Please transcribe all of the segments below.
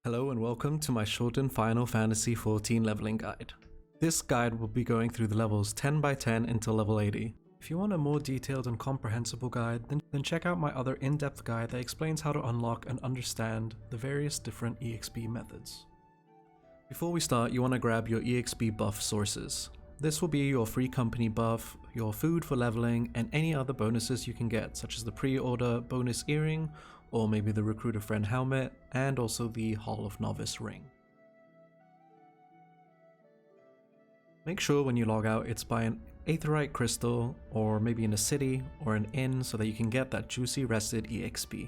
Hello and welcome to my shortened Final Fantasy XIV leveling guide. This guide will be going through the levels 10 by 10 until level 80. If you want a more detailed and comprehensible guide, then check out my other in-depth guide that explains how to unlock and understand the various different EXP methods. Before we start, you want to grab your Exp Buff sources. This will be your free company buff, your food for leveling, and any other bonuses you can get, such as the pre-order bonus earring, or maybe the recruiter friend helmet, and also the Hall of Novice ring. Make sure when you log out it's by an aetheryte crystal, or maybe in a city or an inn, so that you can get that juicy rested EXP.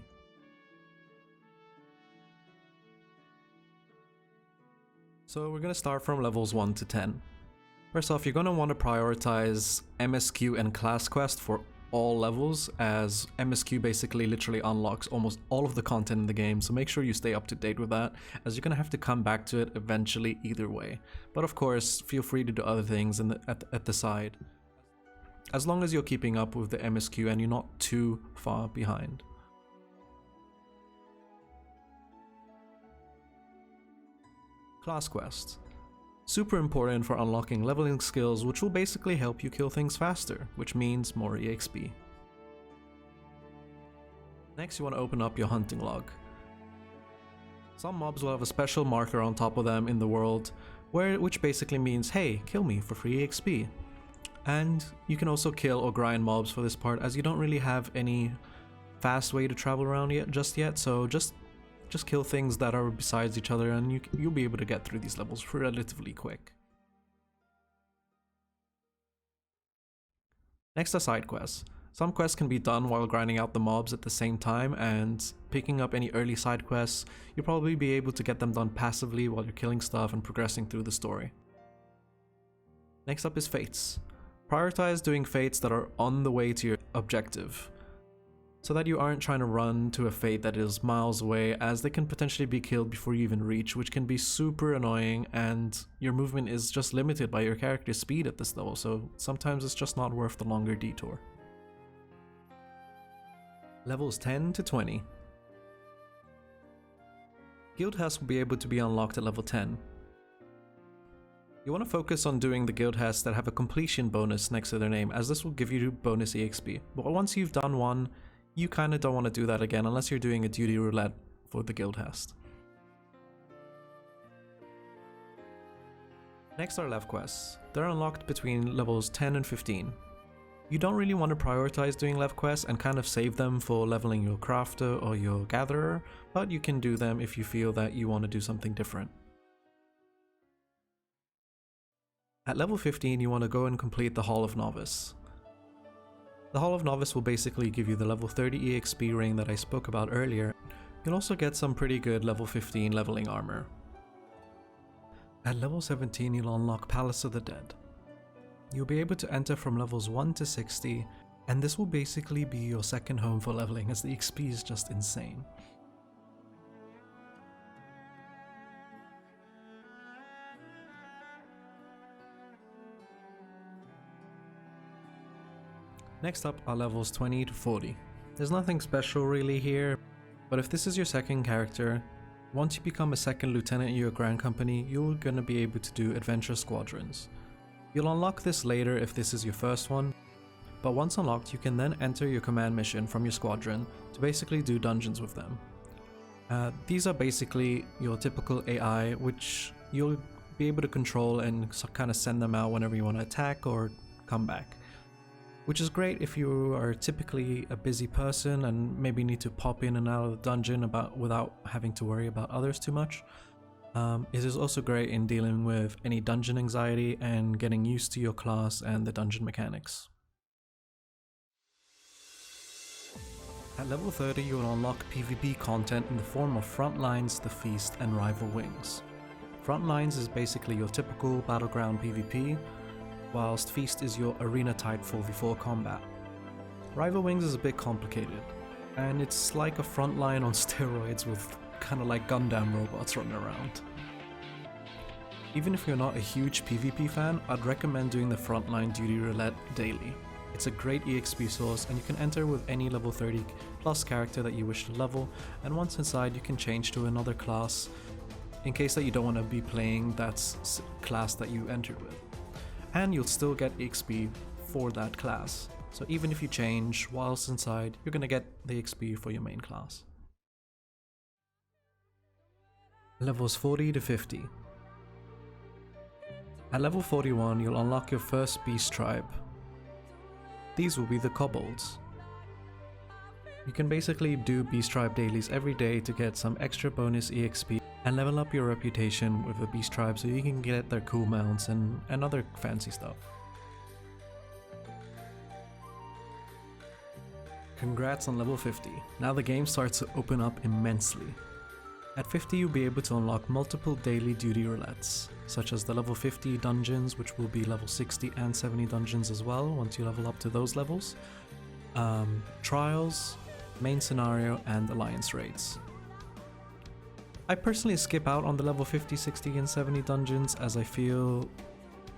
So we're going to start from levels 1 to 10. First off, you're going to want to prioritize MSQ and class quest for all levels, as MSQ basically literally unlocks almost all of the content in the game, so make sure you stay up to date with that, as you're going to have to come back to it eventually either way. But of course, feel free to do other things at the side, as long as you're keeping up with the MSQ and you're not too far behind. Class quests. Super important for unlocking leveling skills, which will basically help you kill things faster, which means more EXP. Next, you want to open up your hunting log. Some mobs will have a special marker on top of them in the world, which basically means, hey, kill me for free EXP. And you can also kill or grind mobs for this part, as you don't really have any fast way to travel around just yet, so just kill things that are besides each other and you'll be able to get through these levels relatively quick. Next are side quests. Some quests can be done while grinding out the mobs at the same time, and picking up any early side quests, you'll probably be able to get them done passively while you're killing stuff and progressing through the story. Next up is fates. Prioritize doing fates that are on the way to your objective, so that you aren't trying to run to a fate that is miles away, as they can potentially be killed before you even reach, which can be super annoying, and your movement is just limited by your character's speed at this level, so sometimes it's just not worth the longer detour. Levels 10 to 20. Guildhests will be able to be unlocked at level 10. You want to focus on doing the Guildhests that have a completion bonus next to their name, as this will give you bonus EXP, but once you've done one, you kinda don't want to do that again unless you're doing a duty roulette for the Guildhest. Next are Levequests. They're unlocked between levels 10 and 15. You don't really want to prioritize doing Levequests and kind of save them for leveling your crafter or your gatherer, but you can do them if you feel that you want to do something different. At level 15, you want to go and complete the Hall of Novice. The Hall of Novice will basically give you the level 30 EXP ring that I spoke about earlier. You'll also get some pretty good level 15 leveling armor. At level 17, you'll unlock Palace of the Dead. You'll be able to enter from levels 1 to 60, and this will basically be your second home for leveling, as the XP is just insane. Next up are levels 20 to 40. There's nothing special really here, but if this is your second character, once you become a second lieutenant in your grand company, you're gonna be able to do adventure squadrons. You'll unlock this later if this is your first one, but once unlocked, you can then enter your command mission from your squadron to basically do dungeons with them. These are basically your typical AI, which you'll be able to control and kind of send them out whenever you want to attack or come back. Which is great if you are typically a busy person and maybe need to pop in and out of the dungeon without having to worry about others too much. It is also great in dealing with any dungeon anxiety and getting used to your class and the dungeon mechanics. At level 30, you will unlock PvP content in the form of Frontlines, the Feast, and Rival Wings. Frontlines is basically your typical battleground PvP, whilst Feast is your arena type 4v4 combat. Rival Wings is a bit complicated, and it's like a Frontline on steroids with kinda like Gundam robots running around. Even if you're not a huge PvP fan, I'd recommend doing the Frontline Duty Roulette daily. It's a great EXP source, and you can enter with any level 30 plus character that you wish to level, and once inside you can change to another class in case that you don't want to be playing that class that you entered with. And you'll still get XP for that class. So even if you change whilst inside, you're gonna get the XP for your main class. Levels 40 to 50. At level 41, you'll unlock your first beast tribe. These will be the kobolds. You can basically do beast tribe dailies every day to get some extra bonus EXP and level up your reputation with the beast tribe so you can get their cool mounts and other fancy stuff. Congrats on level 50. Now the game starts to open up immensely. At 50 you'll be able to unlock multiple daily duty roulettes, such as the level 50 dungeons, which will be level 60 and 70 dungeons as well once you level up to those levels, trials, main scenario and alliance raids. I personally skip out on the level 50, 60 and 70 dungeons as I feel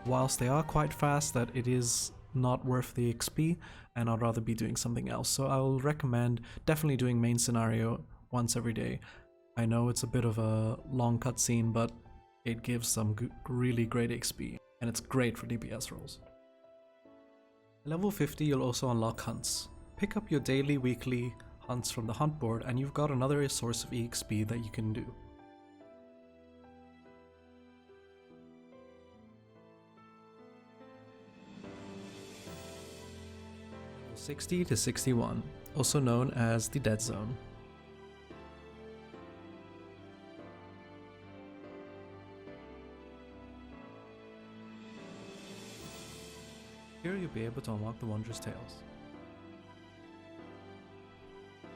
whilst they are quite fast that it is not worth the XP and I'd rather be doing something else. So I'll recommend definitely doing main scenario once every day. I know it's a bit of a long cutscene, but it gives some really great XP and it's great for DPS rolls. Level 50 you'll also unlock hunts. Pick up your daily, weekly hunts from the hunt board and you've got another source of EXP that you can do. Level 60 to 61, also known as the Dead Zone. Here you'll be able to unlock the Wondrous Tails.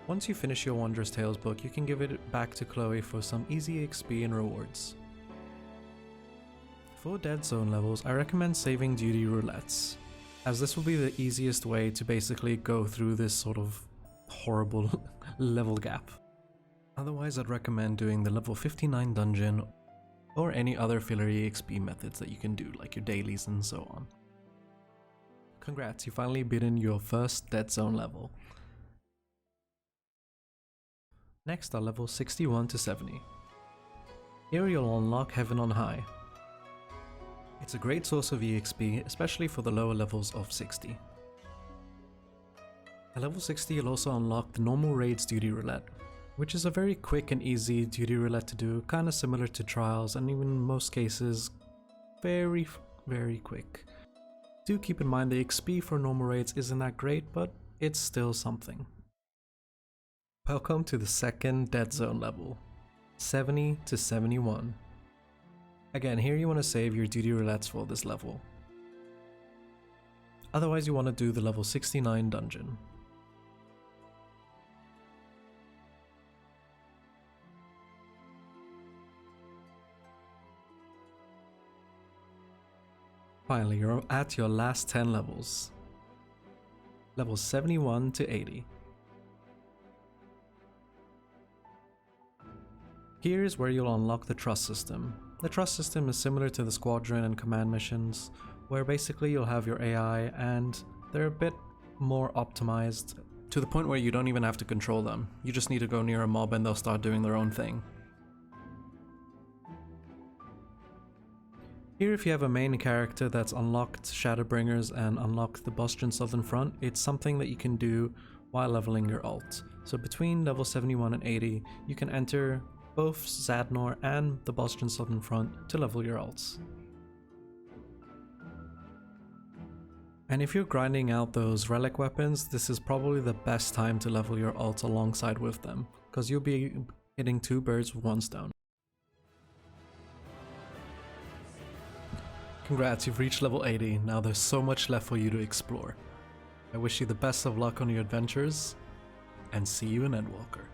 Once you finish your Wondrous Tails book, you can give it back to Chloe for some easy XP and rewards. For Dead Zone levels, I recommend saving duty roulettes, as this will be the easiest way to basically go through this sort of horrible level gap. Otherwise, I'd recommend doing the level 59 dungeon or any other filler EXP methods that you can do, like your dailies and so on. Congrats, you finally beaten your first Dead Zone level. Next are levels 61 to 70. Here you'll unlock Heaven on High. It's a great source of EXP, especially for the lower levels of 60. At level 60 you'll also unlock the normal raids duty roulette, which is a very quick and easy duty roulette to do, kinda similar to trials and even in most cases very quick. Do keep in mind the XP for normal raids isn't that great, but it's still something. Welcome to the second Dead Zone level, 70 to 71. Again, here you want to save your duty roulettes for this level. Otherwise you want to do the level 69 dungeon. Finally, you're at your last 10 levels. Levels 71 to 80. Here is where you'll unlock the trust system. The trust system is similar to the squadron and command missions, where basically you'll have your AI and they're a bit more optimized to the point where you don't even have to control them. You just need to go near a mob and they'll start doing their own thing. Here, if you have a main character that's unlocked Shadowbringers and unlocked the Bozja Southern Front, it's something that you can do while leveling your alt. So between level 71 and 80, you can enter both Zadnor and the Bozja Southern Front to level your alts. And if you're grinding out those relic weapons, this is probably the best time to level your alts alongside with them, because you'll be hitting two birds with one stone. Congrats, you've reached level 80, now there's so much left for you to explore. I wish you the best of luck on your adventures, and see you in Endwalker.